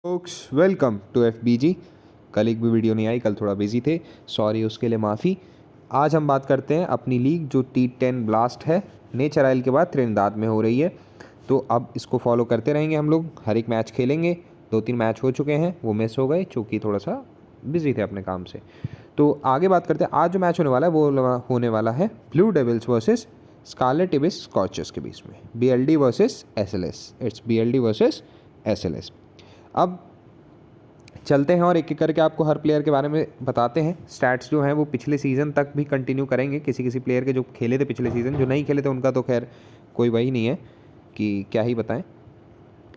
Focus welcome to FBG। कल एक भी वीडियो नहीं आई, कल थोड़ा बिजी थे, सॉरी उसके लिए माफ़ी। आज हम बात करते हैं अपनी लीग जो T10 ब्लास्ट है, नेचर आइल के बाद त्रिनिदाद में हो रही है। तो अब इसको फॉलो करते रहेंगे, हम लोग हर एक मैच खेलेंगे। 2-3 मैच हो चुके हैं, वो मिस हो गए क्योंकि थोड़ा सा बिजी थे अपने काम से। तो आगे बात करते हैं, आज जो मैच होने वाला है वो होने वाला है Blue Devils versus Scarlet Ibis Scorchers के बीच में। BLD versus SLS, it's BLD versus SLS। अब चलते हैं और एक एक करके आपको हर प्लेयर के बारे में बताते हैं। स्टैट्स जो हैं वो पिछले सीज़न तक भी कंटिन्यू करेंगे, किसी किसी प्लेयर के जो खेले थे पिछले सीज़न, जो नहीं खेले थे उनका तो खैर कोई वही नहीं है कि क्या ही बताएं,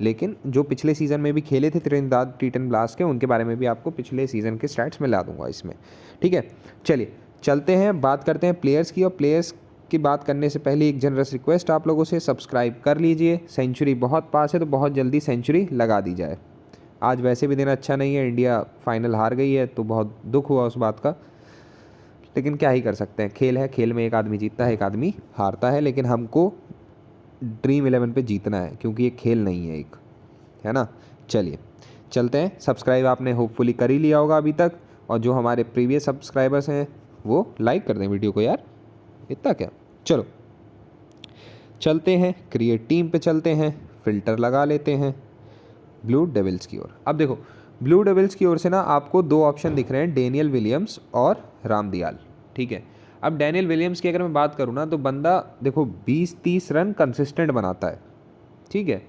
लेकिन जो पिछले सीज़न में भी खेले थे त्रिनिदाद T10 ब्लास्ट के, उनके बारे में भी आपको पिछले सीज़न के स्टैट्स मिला दूंगा इसमें। ठीक है, चलिए चलते हैं, बात करते हैं प्लेयर्स की। और प्लेयर्स की बात करने से पहले एक जनरस रिक्वेस्ट आप लोगों से, सब्सक्राइब कर लीजिए। सेंचुरी बहुत पास है तो बहुत जल्दी सेंचुरी लगा दी जाए। आज वैसे भी दिन अच्छा नहीं है, इंडिया फाइनल हार गई है तो बहुत दुख हुआ उस बात का, लेकिन क्या ही कर सकते हैं, खेल है, खेल में एक आदमी जीतता है एक आदमी हारता है। लेकिन हमको ड्रीम 11 पे जीतना है क्योंकि ये खेल नहीं है एक, है ना। चलिए चलते हैं। सब्सक्राइब आपने होपफुली कर ही लिया होगा अभी तक, और जो हमारे प्रीवियस सब्सक्राइबर्स हैं वो लाइक कर दें वीडियो को यार, इतना क्या। चलो चलते हैं, क्रिएट टीम पे चलते हैं, फ़िल्टर लगा लेते हैं ब्लू डेविल्स की ओर। अब देखो, ब्लू डेविल्स की ओर से ना आपको दो ऑप्शन दिख रहे हैं, डेनियल विलियम्स और राम दयाल। ठीक है, अब डेनियल विलियम्स की अगर मैं बात करूँ ना, तो बंदा देखो 20-30 रन कंसिस्टेंट बनाता है। ठीक है,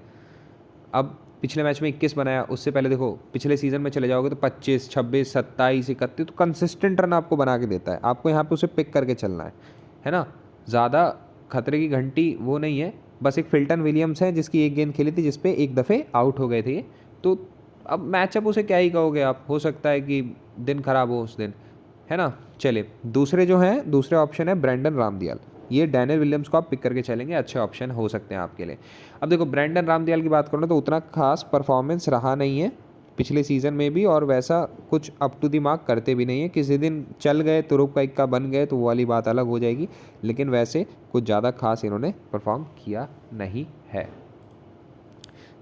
अब पिछले मैच में 21 बनाया, उससे पहले देखो पिछले सीजन में चले जाओगे तो 25, 26, 27, 31, तो कंसिस्टेंट रन आपको बना के देता है। आपको यहाँ पे उसे पिक करके चलना है ना। ज़्यादा खतरे की घंटी वो नहीं है। बस एक फिल्टन विलियम्स है जिसकी एक गेंद खेली थी जिसपे एक दफ़े आउट हो गए थे ये, तो अब मैचअप उसे क्या ही कहोगे आप, हो सकता है कि दिन खराब हो उस दिन, है ना। चलिए दूसरे जो हैं, दूसरे ऑप्शन है ब्रैंडन रामदयाल। ये डैनियल विलियम्स को आप पिक करके चलेंगे, अच्छे ऑप्शन हो सकते हैं आपके लिए। अब देखो ब्रैंडन रामदयाल की बात करूँ तो उतना खास परफॉर्मेंस रहा नहीं है पिछले सीज़न में भी, और वैसा कुछ अप टू द मार्क करते भी नहीं है। किसी दिन चल गए, तुरुप का इक्का बन गए तो वो वाली बात अलग हो जाएगी, लेकिन वैसे कुछ ज़्यादा खास इन्होंने परफॉर्म किया नहीं है।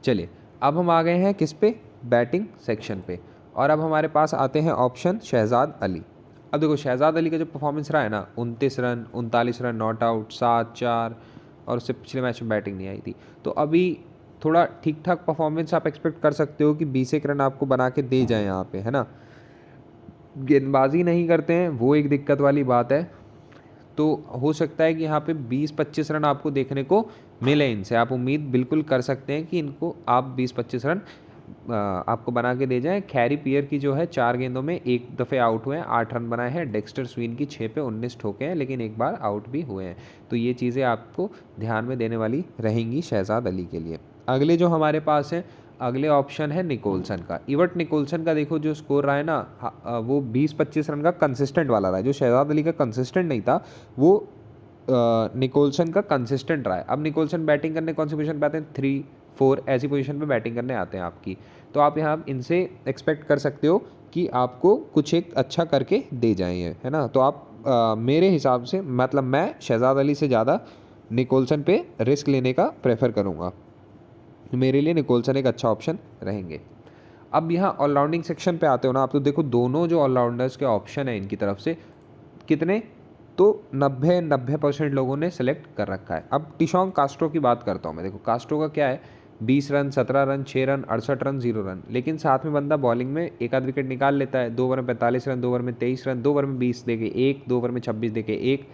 चलिए अब हम आ गए हैं किस पे, बैटिंग सेक्शन पे, और अब हमारे पास आते हैं ऑप्शन शहजाद अली। अब देखो शहजाद अली का जो परफॉर्मेंस रहा है ना, 29 रन, 39 रन नॉट आउट, 7-4, और उससे पिछले मैच में बैटिंग नहीं आई थी, तो अभी थोड़ा ठीक ठाक परफॉर्मेंस आप एक्सपेक्ट कर सकते हो कि 20 एक रन आपको बना के दे जाएँ यहाँ पे, है ना। गेंदबाजी नहीं करते हैं, वो एक दिक्कत वाली बात है, तो हो सकता है कि यहाँ पे 20-25 रन आपको देखने को मिले इनसे। आप उम्मीद बिल्कुल कर सकते हैं कि इनको आप 20-25 रन आपको बना के दे जाएं। कैरी पियर की जो है 4 गेंदों में एक दफ़े आउट हुए हैं, 8 रन बनाए हैं। डेक्स्टर स्विन की 6 पे 19 ठोके हैं, लेकिन एक बार आउट भी हुए हैं। तो ये चीज़ें आपको ध्यान में देने वाली रहेंगी शहजाद अली के लिए। अगले जो हमारे पास है, अगले ऑप्शन है निकोलसन का। इवर्ट निकोलसन का देखो जो स्कोर रहा है ना, वो 20-25 रन का कंसिस्टेंट वाला रहा है। जो शहजाद अली का कंसिस्टेंट नहीं था, वो निकोलसन का कंसिस्टेंट रहा है। अब निकोलसन बैटिंग करने कौन सी पोजीशन पे आते हैं, 3-4 ऐसी पोजीशन पे बैटिंग करने आते हैं आपकी, तो आप यहाँ इनसे एक्सपेक्ट कर सकते हो कि आपको कुछ एक अच्छा करके दे जाएंगे, है ना। तो आप मेरे हिसाब से, मतलब मैं शहजाद अली से ज़्यादा निकोलसन पे रिस्क लेने का प्रेफर करूँगा। मेरे लिए निकोलसन एक अच्छा ऑप्शन रहेंगे। अब यहाँ ऑलराउंडिंग सेक्शन पे आते हो ना आप, तो देखो दोनों जो ऑलराउंडर्स के ऑप्शन है इनकी तरफ से कितने, तो 90% लोगों ने सेलेक्ट कर रखा है। अब टिशॉन्ग कास्ट्रो की बात करता हूँ मैं। देखो कास्ट्रो का क्या है, 20 run, 17 run, 6 run, 68 run, 0 run, लेकिन साथ में बंदा बॉलिंग में एक आध विकेट निकाल लेता है। 2 ओवर में 45 रन, 2 ओवर में 23 रन, 2 ओवर में 20 देके एक, 2 ओवर में 26 देके एक,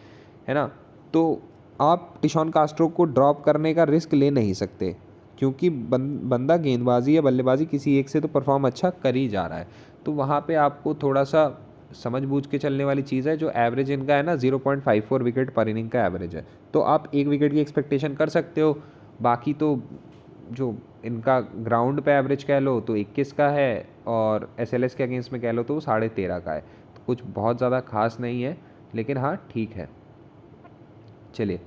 है ना। तो आप टिशॉन कास्ट्रो को ड्रॉप करने का रिस्क ले नहीं सकते, क्योंकि बंदा गेंदबाजी या बल्लेबाजी किसी एक से तो परफॉर्म अच्छा कर ही जा रहा है। तो वहाँ पे आपको थोड़ा सा समझ बूझ के चलने वाली चीज़ है। जो एवरेज इनका है ना, 0.54 विकेट पर इनिंग का एवरेज है, तो आप एक विकेट की एक्सपेक्टेशन कर सकते हो। बाकी तो जो इनका ग्राउंड पे एवरेज कह लो तो 21 का है, और SLS के अगेंस्ट में कह लो तो वो 13.5 का है। तो कुछ बहुत ज़्यादा खास नहीं है, लेकिन हाँ ठीक है। चलिए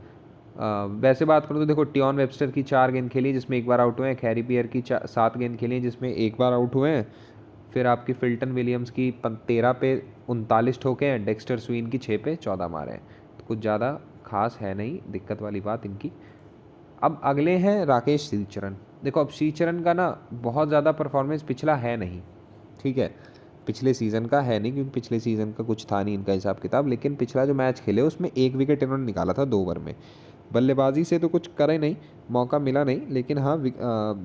वैसे बात करूँ तो देखो टियॉन वेबस्टर की 4 गेंद खेली जिसमें एक बार आउट हुए हैं। कैरी पियर की 7 गेंद खेली हैं जिसमें एक बार आउट हुए हैं। फिर आपकी फिल्टन विलियम्स की 13 पे 39 ठोके हैं। डेक्स्टर स्विन की 6 पे 14 मारे हैं। तो कुछ ज़्यादा खास है नहीं दिक्कत वाली बात इनकी। अब अगले हैं राकेश श्रीचरण। देखो अब श्रीचरण का ना बहुत ज़्यादा परफॉर्मेंस पिछला है नहीं, ठीक है, पिछले सीज़न का है नहीं, क्योंकि पिछले सीज़न का कुछ था नहीं इनका हिसाब किताब, लेकिन पिछला जो मैच खेले उसमें 1 विकेट इन्होंने निकाला था 2 ओवर में। बल्लेबाजी से तो कुछ करे नहीं, मौका मिला नहीं, लेकिन हाँ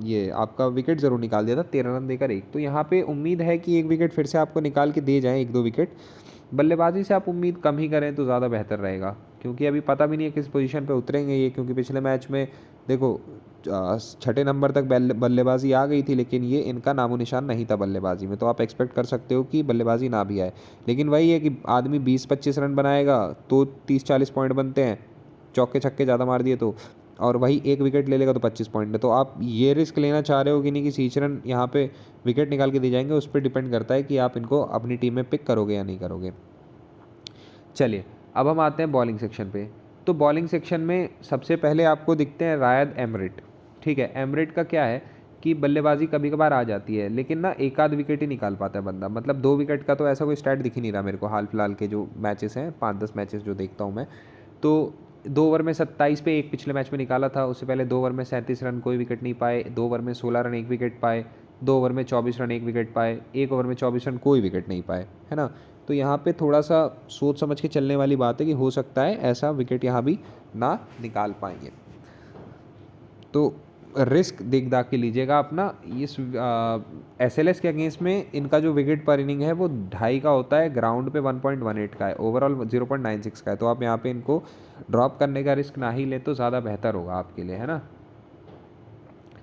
ये आपका विकेट ज़रूर निकाल दिया था 13 रन देकर 1। तो यहाँ पे उम्मीद है कि 1 विकेट फिर से आपको निकाल के दे जाएँ, 1-2 विकेट। बल्लेबाजी से आप उम्मीद कम ही करें तो ज़्यादा बेहतर रहेगा, क्योंकि अभी पता भी नहीं है किस पोजीशन पे उतरेंगे ये, क्योंकि पिछले मैच में देखो छठे नंबर तक बल्लेबाजी आ गई थी, लेकिन ये इनका नामो निशान नहीं था बल्लेबाजी में। तो आप एक्सपेक्ट कर सकते हो कि बल्लेबाजी ना भी आए, लेकिन वही है कि आदमी 20-25 रन बनाएगा तो 30-40 पॉइंट बनते हैं, चौके छक्के ज़्यादा मार दिए तो, और वही 1 विकेट ले लेगा तो 25 पॉइंट में। तो आप ये रिस्क लेना चाह रहे हो कि नहीं कि श्रीचरण यहाँ पे विकेट निकाल के दे जाएंगे, उस पर डिपेंड करता है कि आप इनको अपनी टीम में पिक करोगे या नहीं करोगे। चलिए अब हम आते हैं बॉलिंग सेक्शन पे। तो बॉलिंग सेक्शन में सबसे पहले आपको दिखते हैं रायद एमरिट, ठीक है। एमरिट का क्या है कि बल्लेबाजी कभी कभार आ जाती है, लेकिन ना एक आध विकेट ही निकाल पाता है बंदा, मतलब 2 विकेट का तो ऐसा कोई स्टैट दिख ही नहीं रहा मेरे को हाल फिलहाल के जो मैचेस हैं, 5-10 मैचेस जो देखता हूँ मैं। तो 2 ओवर में 27 पे एक पिछले मैच में निकाला था, उससे पहले 2 ओवर में 37 रन कोई विकेट नहीं पाए, 2 ओवर में 16 रन 1 विकेट पाए, 2 ओवर में 24 रन 1 विकेट पाए, 1 ओवर में 24 रन कोई विकेट नहीं पाए, है ना। तो यहाँ पे थोड़ा सा सोच समझ के चलने वाली बात है कि हो सकता है ऐसा विकेट यहाँ भी ना निकाल पाएंगे। तो रिस्क देख दाख के लीजिएगा अपना। इस SLS के अगेंस्ट में इनका जो विकेट पर इनिंग है वो 2.5 का होता है, ग्राउंड पे 1.18 का है, ओवरऑल 0.96 का है। तो आप यहाँ पे इनको ड्रॉप करने का रिस्क ना ही ले तो ज़्यादा बेहतर होगा आपके लिए, है ना।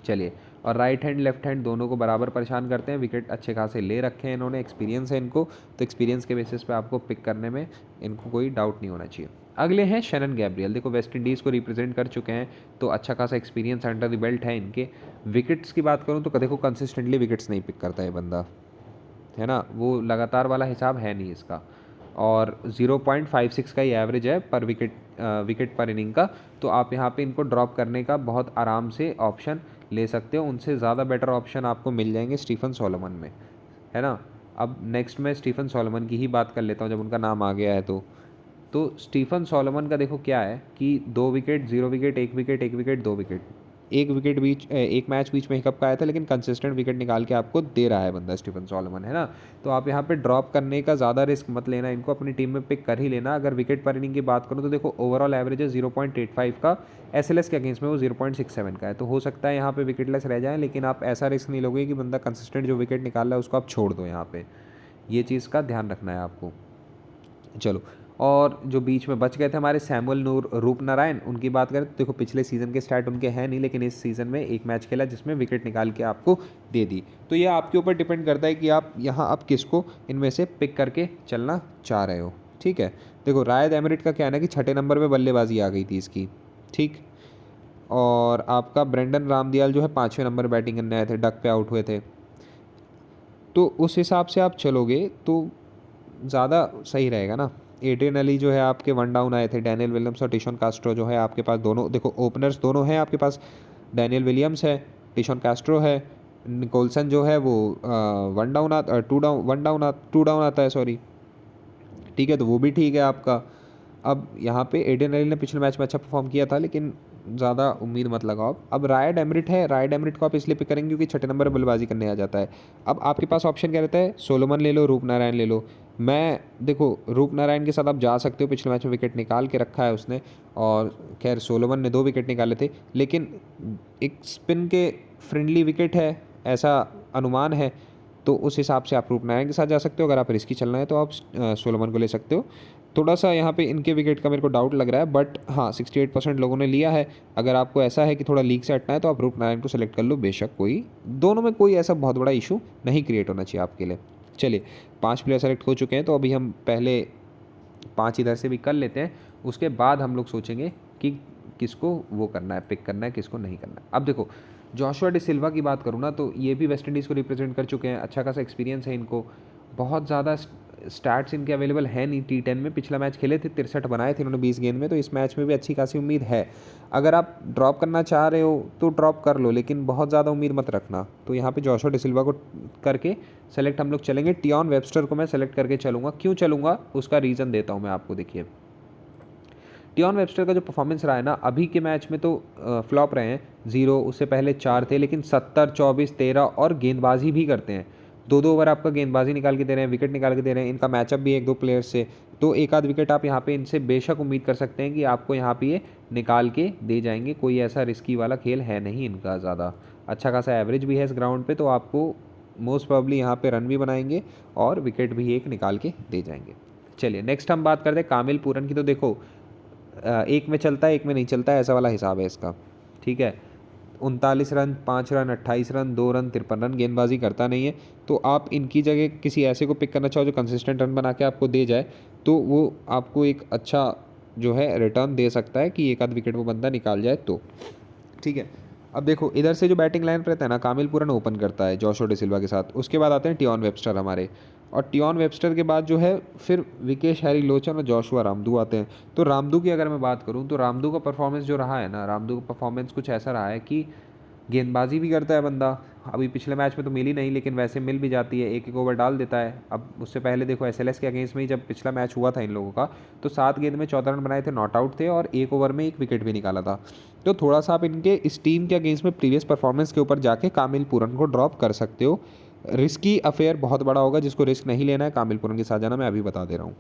चलिए, और राइट हैंड लेफ्ट हैंड दोनों को बराबर परेशान करते हैं, विकेट अच्छे खासे ले रखे हैं इन्होंने, एक्सपीरियंस है इनको, तो एक्सपीरियंस के बेसिस पे आपको पिक करने में इनको कोई डाउट नहीं होना चाहिए। अगले हैं शैनन गैब्रियल। देखो वेस्ट इंडीज़ को रिप्रेजेंट कर चुके हैं, तो अच्छा खासा एक्सपीरियंस अंडर द बेल्ट है इनके। विकेट्स की बात करूँ तो देखो कंसिस्टेंटली विकेट्स नहीं पिक करता है बंदा, है ना, वो लगातार वाला हिसाब है नहीं इसका, और 0.56 का ही एवरेज है पर विकेट पर इनिंग का। तो आप यहाँ पे इनको ड्रॉप करने का बहुत आराम से ऑप्शन ले सकते हो। उनसे ज़्यादा बेटर ऑप्शन आपको मिल जाएंगे स्टीफन सोलोमन में, है ना। अब नेक्स्ट मैं स्टीफन सोलोमन की ही बात कर लेता हूँ जब उनका नाम आ गया है। तो स्टीफन सोलोमन का देखो क्या है कि 2 wicket 0 wicket 1 wicket 1 wicket 2 wicket, एक मैच बीच में हिकअप का आया था, लेकिन कंसिस्टेंट विकेट निकाल के आपको दे रहा है बंदा स्टीफन सोलोमन, है ना। तो आप यहाँ पे ड्रॉप करने का ज़्यादा रिस्क मत लेना, इनको अपनी टीम में पिक कर ही लेना। अगर विकेट पर इनिंग की बात करूँ तो देखो ओवरऑल एवरेज है 0.85 का, SLS के अगेंस्ट में वो 0.67 का है। तो हो सकता है यहाँ पे विकेटलेस रह जाए, लेकिन आप ऐसा रिस्क नहीं लोगे कि बंदा कंसिस्टेंट जो विकेट निकाल रहा है उसको आप छोड़ दो यहाँ पे, ये चीज़ का ध्यान रखना है आपको। चलो, और जो बीच में बच गए थे हमारे सैमुअल नूर रूपनारायण, उनकी बात करें तो देखो पिछले सीज़न के स्टार्ट उनके हैं नहीं, लेकिन इस सीज़न में एक मैच खेला जिसमें विकेट निकाल के आपको दे दी। तो ये आपके ऊपर डिपेंड करता है कि आप यहाँ अब किसको इनमें से पिक करके चलना चाह रहे हो, ठीक है। देखो रायद एमरिट का क्या है ना कि 6ठे नंबर पर बल्लेबाजी आ गई थी इसकी, ठीक। और आपका ब्रेंडन रामदियाल जो है 5वें नंबर बैटिंग करने आए थे, डक पे आउट हुए थे। तो उस हिसाब से आप चलोगे तो ज़्यादा सही रहेगा ना। एड्रियन अली जो है आपके 1 डाउन आए थे, डैनियल विलियम्स और टिशॉन कास्ट्रो जो है आपके पास, दोनों देखो ओपनर्स दोनों हैं आपके पास, डैनियल विलियम्स है, टिशॉन कास्ट्रो है, निकोलसन जो है वो 1 डाउन 2 डाउन 1 डाउन 2 डाउन आता है, सॉरी, ठीक है, तो वो भी ठीक है आपका। अब यहाँ पे एडेन अली ने पिछले मैच में अच्छा परफॉर्म किया था, लेकिन ज़्यादा उम्मीद मत लगाओ। अब रायड एमरिट है, रायड एमरिट को आप इसलिए पिक करेंगे क्योंकि 6ठे नंबर पर बल्लेबाजी करने आ जाता है। अब आपके पास ऑप्शन क्या रहता है, सोलोमन ले लो, रूपनारायण ले लो। मैं देखो रूपनारायण के साथ आप जा सकते हो, पिछले मैच में विकेट निकाल के रखा है उसने, और खैर सोलोमन ने 2 विकेट निकाले थे, लेकिन एक स्पिन के फ्रेंडली विकेट है ऐसा अनुमान है, तो उस हिसाब से आप रूपनारायण के साथ जा सकते हो। अगर आप रिस्की चलना है तो आप सोलोमन को ले सकते हो। थोड़ा सा यहाँ पे इनके विकेट का मेरे को डाउट लग रहा है, बट हाँ 68% लोगों ने लिया है। अगर आपको ऐसा है कि थोड़ा लीग से हटना है तो आप रूपनारायण को सेलेक्ट कर लो, बेशक कोई दोनों में कोई ऐसा बहुत बड़ा इशू नहीं क्रिएट होना चाहिए आपके लिए। चलिए 5 प्लेयर सेलेक्ट हो चुके हैं, तो अभी हम पहले 5 इधर से भी कर लेते हैं, उसके बाद हम लोग सोचेंगे कि किसको वो करना है, पिक करना है, किसको नहीं करना है। अब देखो जोशुआ डी सिल्वा की बात करूँ ना, तो ये भी वेस्ट इंडीज़ को रिप्रेजेंट कर चुके हैं, अच्छा खासा एक्सपीरियंस है इनको, बहुत ज़्यादा स्टैट्स इनके अवेलेबल है नहीं। T10 में पिछला मैच खेले थे, 63 बनाए थे इन्होंने 20 गेंद में, तो इस मैच में भी अच्छी खासी उम्मीद है। अगर आप ड्रॉप करना चाह रहे हो तो ड्रॉप कर लो, लेकिन बहुत ज़्यादा उम्मीद मत रखना। तो यहाँ पे जोशुआ डी सिल्वा को करके सेलेक्ट हम लोग चलेंगे। टियॉन वेबस्टर को मैं सेलेक्ट करके चलूँगा, क्यों चलूँगा उसका रीज़न देता हूँ मैं आपको। देखिए टियॉन वेबस्टर का जो परफॉर्मेंस रहा है ना, अभी के मैच में तो फ्लॉप रहे हैं, 0, उससे पहले 4 थे, लेकिन 70, 24, 13 और गेंदबाजी भी करते हैं। 2-2 ओवर आपका गेंदबाजी निकाल के दे रहे हैं, विकेट निकाल के दे रहे हैं। इनका मैचअप भी 1-2 प्लेयर्स से, तो एक आध विकेट आप यहाँ पे इनसे बेशक उम्मीद कर सकते हैं कि आपको यहाँ पे ये निकाल के दे जाएंगे। कोई ऐसा रिस्की वाला खेल है नहीं इनका ज़्यादा, अच्छा खासा एवरेज भी है इस ग्राउंड पे, तो आपको मोस्ट प्रॉब्ली यहाँ पे रन भी बनाएंगे और विकेट भी एक निकाल के दे जाएंगे। चलिए नेक्स्ट हम बात करते हैं कामिल पूरन की। तो देखो एक में चलता है, एक में नहीं चलता है, ऐसा वाला हिसाब है इसका, ठीक है। 39 run, 5 run, 28 run, 2 run, 53 run, गेंदबाजी करता नहीं है। तो आप इनकी जगह किसी ऐसे को पिक करना चाहो जो कंसिस्टेंट रन बना के आपको दे जाए, तो वो आपको एक अच्छा जो है रिटर्न दे सकता है कि एक आध विकेट वो बंदा निकाल जाए तो, ठीक है। अब देखो इधर से जो बैटिंग लाइन पर रहता है ना, कामिल पूरन ओपन करता है जोशुआ डिसिल्वा के साथ, उसके बाद आते हैं टियॉन वेबस्टर हमारे, और टियॉन वेबस्टर के बाद जो है फिर विकेश हैरी-लोचन और जोशुआ रामदू आते हैं। तो रामदू की अगर मैं बात करूं तो रामदू का परफॉर्मेंस जो रहा है ना, रामदू का परफॉर्मेंस कुछ ऐसा रहा है कि गेंदबाजी भी करता है बंदा, अभी पिछले मैच में तो मिली नहीं, लेकिन वैसे मिल भी जाती है, एक एक ओवर डाल देता है। अब उससे पहले देखो एसएलएस के अगेंस्ट में ही जब पिछला मैच हुआ था इन लोगों का, तो 7 गेंद में 14 रन बनाए थे, नॉट आउट थे, और 1 ओवर में 1 विकेट भी निकाला था। तो थोड़ा सा आप इनके इस टीम के अगेंस्ट में प्रीवियस परफॉर्मेंस के ऊपर जाके कामिल पूरन को ड्रॉप कर सकते हो। रिस्की अफेयर बहुत बड़ा होगा, जिसको रिस्क नहीं लेना है कामिल पूरन के साथ जाना, मैं अभी बता दे रहा हूँ,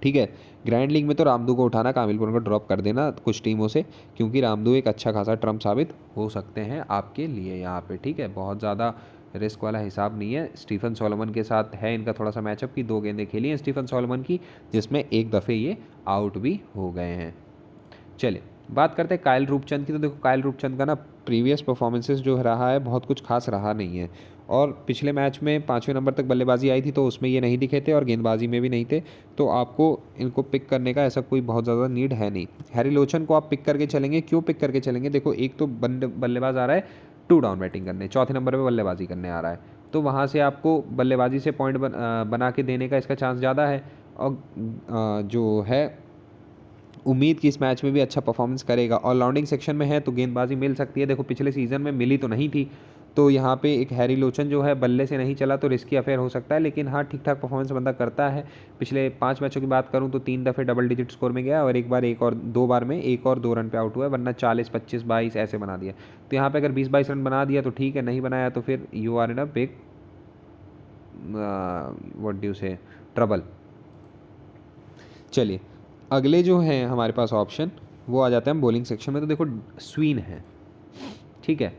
ठीक है। ग्रैंड लीग में तो रामदू को उठाना, कामिल पूरन को ड्रॉप कर देना कुछ टीमों से, क्योंकि रामदू एक अच्छा खासा ट्रम्प साबित हो सकते हैं आपके लिए यहाँ पे, ठीक है। बहुत ज़्यादा रिस्क वाला हिसाब नहीं है। स्टीफन सोलोमन के साथ है इनका थोड़ा सा मैचअप की, 2 गेंदें खेली हैं स्टीफन सोलोमन की, जिसमें एक दफ़े ये आउट भी हो गए हैं। चलिए बात करते हैं कायल रूपचंद की। तो देखो कायल रूपचंद का ना प्रीवियस परफॉर्मेंसेस जो रहा है बहुत कुछ खास रहा नहीं है, और पिछले मैच में 5वें नंबर तक बल्लेबाजी आई थी तो उसमें ये नहीं दिखे थे, और गेंदबाजी में भी नहीं थे, तो आपको इनको पिक करने का ऐसा कोई बहुत ज़्यादा नीड है नहीं। हैरी-लोचन को आप पिक करके चलेंगे, क्यों पिक करके चलेंगे? देखो एक तो बल्लेबाज आ रहा है 2 डाउन बैटिंग करने, चौथे नंबर पर बल्लेबाजी करने आ रहा है, तो वहाँ से आपको बल्लेबाजी से पॉइंट बना के देने का इसका चांस ज़्यादा है, और जो है उम्मीद कि इस मैच में भी अच्छा परफॉर्मेंस करेगा। ऑलराउंडिंग सेक्शन में है तो गेंदबाजी मिल सकती है, देखो पिछले सीज़न में मिली तो नहीं थी, तो यहाँ पे एक हैरी-लोचन जो है बल्ले से नहीं चला तो रिस्की अफेयर हो सकता है, लेकिन हाँ ठीक ठाक परफॉर्मेंस बंदा करता है। पिछले 5 मैचों की बात करूँ तो 3 दफ़े डबल डिजिट स्कोर में गया, और 2 बार में 1 और 2 रन पे आउट हुआ है, वरना 40, 25, 22 ऐसे बना दिया। तो यहाँ पे अगर 20-22 रन बना दिया तो ठीक है, नहीं बनाया तो फिर you are in a big what do you say trouble. चलिए अगले जो हैं हमारे पास ऑप्शन, वो आ जाते हैं बॉलिंग सेक्शन में। तो देखो स्वीन है, ठीक है।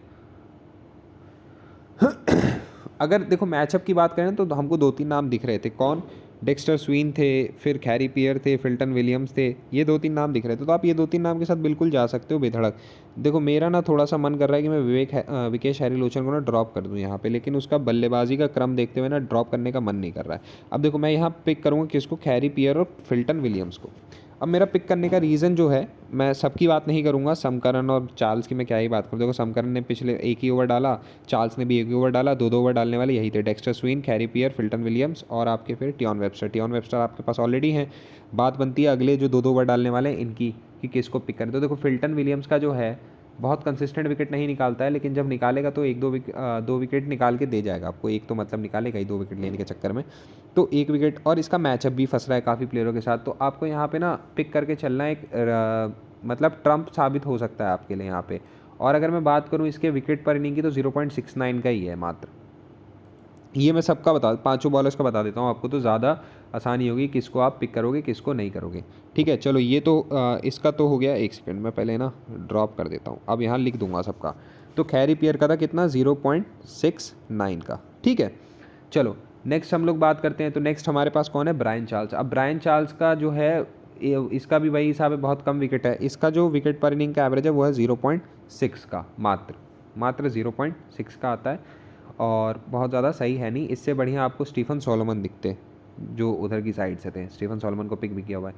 अगर देखो मैचअप की बात करें तो हमको 2-3 नाम दिख रहे थे, कौन? डेक्स्टर स्वीन थे, फिर कैरी पियर थे, फिल्टन विलियम्स थे, ये 2-3 नाम दिख रहे थे, तो आप ये 2-3 नाम के साथ बिल्कुल जा सकते हो बेधड़क। देखो मेरा ना थोड़ा सा मन कर रहा है कि मैं विकेश हैरी-लोचन को ना ड्रॉप कर दूं यहाँ पे, लेकिन उसका बल्लेबाजी का क्रम देखते हुए ना ड्रॉप करने का मन नहीं कर रहा है। अब देखो मैं यहाँ पिक करूँगा किसको? कैरी पियर और फिल्टन विलियम्स को। अब मेरा पिक करने का रीज़न जो है, मैं सबकी बात नहीं करूँगा, समकरन और चार्ल्स की मैं क्या ही बात करूँ। देखो समकरन ने पिछले 1 ही ओवर डाला, चार्ल्स ने भी 1 ही ओवर डाला, 2-2 ओवर डालने वाले यही थे, डेक्स्टर स्वीन, कैरी पियर, फिल्टन विलियम्स और आपके फिर टियॉन वेबस्टर। टियॉन वेबस्टर आपके पास ऑलरेडी हैं। बात बनती है अगले जो 2-2 ओवर डालने वाले हैं इनकी, कि किसको पिक करें। तो देखो फिल्टन विलियम्स का जो है बहुत कंसिस्टेंट विकेट नहीं निकालता है, लेकिन जब निकालेगा तो 2 विकेट निकाल के दे जाएगा आपको, एक तो मतलब निकालेगा ही 2 विकेट लेने के चक्कर में, तो 1 विकेट, और इसका मैचअप भी फंस रहा है काफ़ी प्लेयरों के साथ, तो आपको यहाँ पे ना पिक करके चलना एक मतलब ट्रम्प साबित हो सकता है आपके लिए यहाँ पे। और अगर मैं बात करूँ इसके विकेट पर इनिंग की तो 0.69 का ही है मात्र। ये मैं सबका बता, पांचों बॉलर्स का बता देता हूँ आपको, तो ज़्यादा आसानी होगी किसको आप पिक करोगे किसको नहीं करोगे, ठीक है। चलो ये तो इसका तो हो गया। 1 सेकंड मैं पहले ना ड्रॉप कर देता हूँ, अब यहाँ लिख दूंगा सबका। तो कैरी पियर का था कितना? 0.69 का, ठीक है। चलो नेक्स्ट हम लोग बात करते हैं। तो नेक्स्ट हमारे पास कौन है? Brian Charles. अब ब्रायन चार्ल्स का जो है इसका भी वही हिसाब है, बहुत कम विकेट है। इसका जो विकेट पर इनिंग का एवरेज है वो है 0.6 का, मात्र 0.6 का आता है, और बहुत ज़्यादा सही है नहीं। इससे बढ़िया आपको स्टीफन सोलोमन दिखते जो उधर की साइड से थे, स्टीफन सोलोमन को पिक भी किया हुआ है।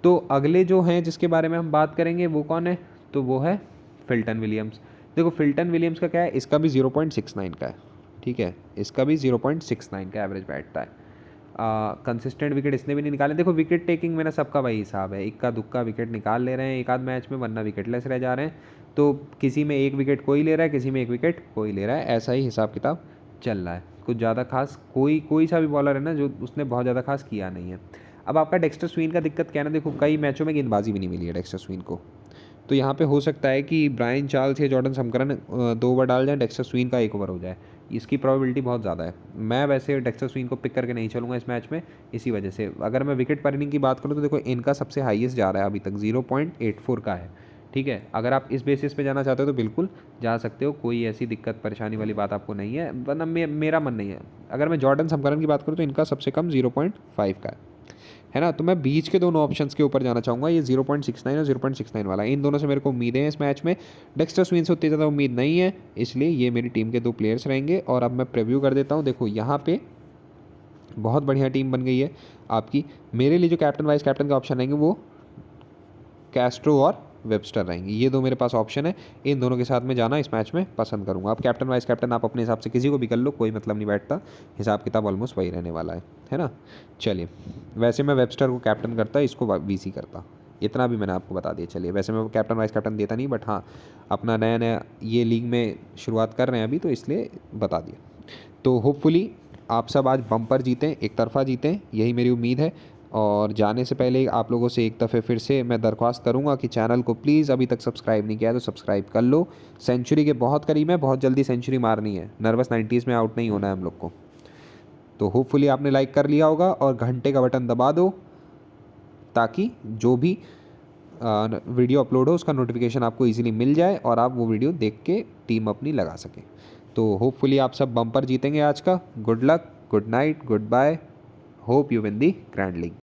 तो अगले जो हैं जिसके बारे में हम बात करेंगे वो कौन है? तो वो है फिल्टन विलियम्स। देखो फिल्टन विलियम्स का क्या है, इसका भी 0.69 का है, ठीक है। इसका भी 0.69 का एवरेज बैठता है। कंसिस्टेंट विकेट इसने भी नहीं निकाले। देखो विकेट टेकिंग में ना सबका वही हिसाब है, इक्का दुक्का विकेट निकाल ले रहे हैं एक आध मैच में, वरना विकेटलेस रह जा रहे हैं। तो किसी में 1 विकेट कोई ले रहा है, किसी में 1 विकेट कोई ले रहा है, ऐसा ही हिसाब किताब चल रहा है। कुछ ज़्यादा खास कोई सा भी बॉलर है ना जो उसने बहुत ज़्यादा खास किया नहीं है। अब आपका डेक्स्टर स्विन का दिक्कत क्या है ना, देखो कई मैचों में गेंदबाजी भी नहीं मिली है डेक्स्टर स्विन को, तो यहाँ पे हो सकता है कि ब्रायन चार्ल्स या जॉर्डन समकरन 2 ओवर डाल जाए, डेक्स्टर स्विन का 1 ओवर हो जाए, इसकी प्रोबेबिलिटी बहुत ज़्यादा है। मैं वैसे डेक्स्टर स्विन को पिक करके नहीं चलूँगा इस मैच में, इसी वजह से। अगर मैं विकेट पर इनिंग की बात करूँ तो देखो इनका सबसे हाईएस्ट जा रहा है अभी तक, 0.84 का है, ठीक है। अगर आप इस बेसिस पे जाना चाहते हो तो बिल्कुल जा सकते हो, कोई ऐसी दिक्कत परेशानी वाली बात आपको नहीं है, वरना मेरा मन नहीं है। अगर मैं जॉर्डन समकरन की बात करूँ तो इनका सबसे कम 0.5 का है ना। तो मैं बीच के दोनों ऑप्शंस के ऊपर जाना चाहूँगा, ये 0.69 और 0.69 वाला, इन दोनों से मेरे को उम्मीदें हैं इस मैच में। डेक्स्टर स्विन से उतनी ज़्यादा उम्मीद नहीं है, इसलिए ये मेरी टीम के 2 प्लेयर्स रहेंगे। और अब मैं प्रीव्यू कर देता हूँ। देखो यहाँ पे बहुत बढ़िया टीम बन गई है आपकी। मेरे लिए जो कैप्टन वाइस कैप्टन का ऑप्शन रहेंगे वो कैस्ट्रो और वेबस्टर रहेंगे, ये 2 मेरे पास ऑप्शन है। इन दोनों के साथ में जाना इस मैच में पसंद करूँगा। अब कैप्टन वाइस कैप्टन आप अपने हिसाब से किसी को भी कर लो, कोई मतलब नहीं बैठता, हिसाब किताब ऑलमोस्ट वही रहने वाला है ना। चलिए, वैसे मैं वेबस्टर को कैप्टन करता, इसको वीसी करता, इतना भी मैंने आपको बता दिया। चलिए, वैसे मैं कैप्टन वाइस कैप्टन देता नहीं, बट हाँ अपना नया नया ये लीग में शुरुआत कर रहे हैं अभी, तो इसलिए बता दिया। तो होपफुली आप सब आज बम्पर जीतें, एक तरफा जीतें, यही मेरी उम्मीद है। और जाने से पहले आप लोगों से एक दफ़े फिर से मैं दरख्वास्त करूंगा कि चैनल को प्लीज़ अभी तक सब्सक्राइब नहीं किया है तो सब्सक्राइब कर लो। सेंचुरी के बहुत करीब है, बहुत जल्दी सेंचुरी मारनी है, नर्वस 90s में आउट नहीं होना है हम लोग को। तो होपफुली आपने लाइक कर लिया होगा और घंटे का बटन दबा दो, ताकि जो भी वीडियो अपलोड हो उसका नोटिफिकेशन आपको इजीली मिल जाए और आप वो वीडियो देख के टीम अपनी लगा सकें। तो होपफुली आप सब बम्पर जीतेंगे आज का। Good luck, good night, good bye, hope you win the grand league.